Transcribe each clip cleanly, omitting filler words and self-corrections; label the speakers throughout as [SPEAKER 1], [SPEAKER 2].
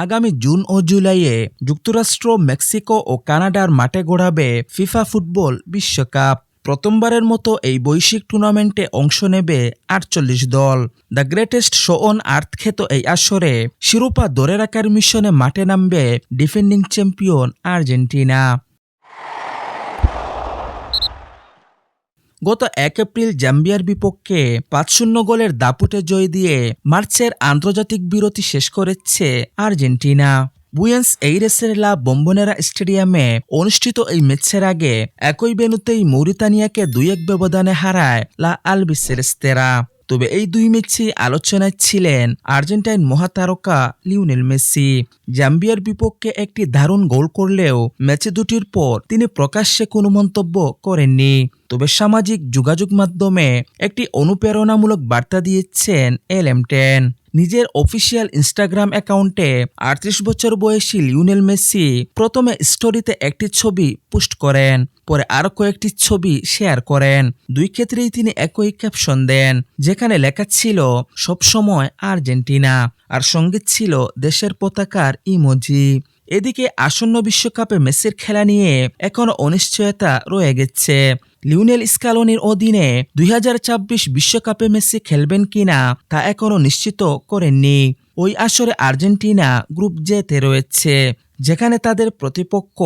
[SPEAKER 1] আগামী জুন ও জুলাইয়ে যুক্তরাষ্ট্র, মেক্সিকো ও কানাডার মাঠে গড়াবে ফিফা ফুটবল বিশ্বকাপ। প্রথমবারের মতো এই বৈশ্বিক টুর্নামেন্টে অংশ নেবে ৪৮ দল। The greatest show on earth খ্যাত এই আসরে শিরোপা ধরে রাখার মিশনে মাঠে নামবে ডিফেন্ডিং চ্যাম্পিয়ন আর্জেন্টিনা। গত ১ এপ্রিল জাম্বিয়ার বিপক্ষে ৫-০ গোলের দাপুটে জয় দিয়ে মার্চের আন্তর্জাতিক বিরতি শেষ করেছে আর্জেন্টিনা। বুয়েন্স এইরেসের লা বোম্বোনেরা স্টেডিয়ামে অনুষ্ঠিত এই ম্যাচের আগে একই ভেন্যুতেই মৌরিতানিয়াকে ২-১ ব্যবধানে হারায় লা আলবিসেলেস্তেরা। তবে এই দুই ম্যাচে আলোচনায় ছিলেন আর্জেন্টাইন মহাতারকা লিওনেল মেসি। জাম্বিয়ার বিপক্ষে একটি দারুণ গোল করলেও ম্যাচে দুটির পর তিনি প্রকাশ্যে কোনো মন্তব্য করেননি। তবে সামাজিক যোগাযোগ মাধ্যমে একটি অনুপ্রেরণামূলক বার্তা দিয়েছেন LM10। নিজের অফিসিয়াল ইনস্টাগ্রাম অ্যাকাউন্টে ৩৮ বছর বয়সী লিওনেল মেসি প্রথমে স্টোরিতে একটি ছবি পোস্ট করেন, পরে আরও কয়েকটি ছবি শেয়ার করেন। দুই ক্ষেত্রেই তিনি একই ক্যাপশন দেন, যেখানে লেখা ছিল সবসময় আর্জেন্টিনা, আর সঙ্গে ছিল দেশের পতাকার ইমোজি। এদিকে আসন্ন বিশ্বকাপে মেসির খেলা নিয়ে এখনও অনিশ্চয়তা রয়ে গেছে। লিওনেল স্কালোনির অধীনে ২০২৬ বিশ্বকাপে মেসি খেলবেন কিনা তা এখনও নিশ্চিত করেননি। ওই আসরে আর্জেন্টিনা গ্রুপ জেতে রয়েছে, যেখানে তাদের প্রতিপক্ষ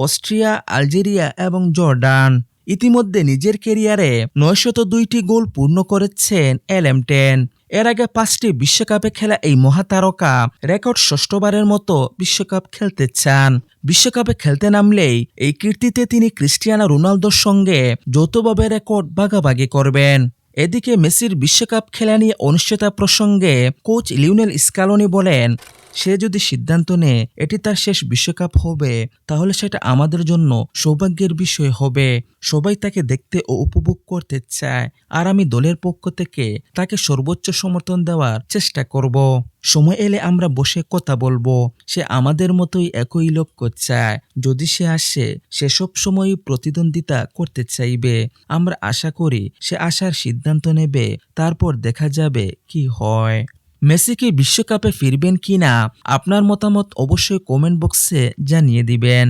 [SPEAKER 1] অস্ট্রিয়া, আলজেরিয়া এবং জর্ডান। ইতিমধ্যে নিজের ক্যারিয়ারে ৯০২টি গোল পূর্ণ করেছেন LM10। এর আগে ৫টি বিশ্বকাপে খেলা এই মহাতারকা রেকর্ড ষষ্ঠবারের মতো বিশ্বকাপ খেলতে চান। বিশ্বকাপে খেলতে নামলেই এই কীর্তিতে তিনি ক্রিস্টিয়ানো রোনালদোর সঙ্গে যৌথভাবে রেকর্ড ভাগাভাগি করবেন। এদিকে মেসির বিশ্বকাপ খেলা নিয়ে অনিশ্চয়তা প্রসঙ্গে কোচ লিওনেল স্কালোনি বলেন, সে যদি সিদ্ধান্ত নেয় এটি তার শেষ বিশ্বকাপ হবে, তাহলে সেটা আমাদের জন্য সৌভাগ্যের বিষয় হবে। সবাই তাকে দেখতে ও উপভোগ করতে চায়, আর আমি দলের পক্ষ থেকে তাকে সর্বোচ্চ সমর্থন দেওয়ার চেষ্টা করব। সময় এলে আমরা বসে কথা বলবো। সে আমাদের মতোই একই লক্ষ্য চায়। যদি সে আসে, সে সব সময়ই প্রতিদ্বন্দ্বিতা করতে চাইবে। আমরা আশা করি সে আসার সিদ্ধান্ত নেবে, তারপর দেখা যাবে কি হয়। মেসি কি বিশ্বকাপে ফিরবেন কিনা আপনার মতামত অবশ্যই কমেন্ট বক্সে জানিয়ে দিবেন।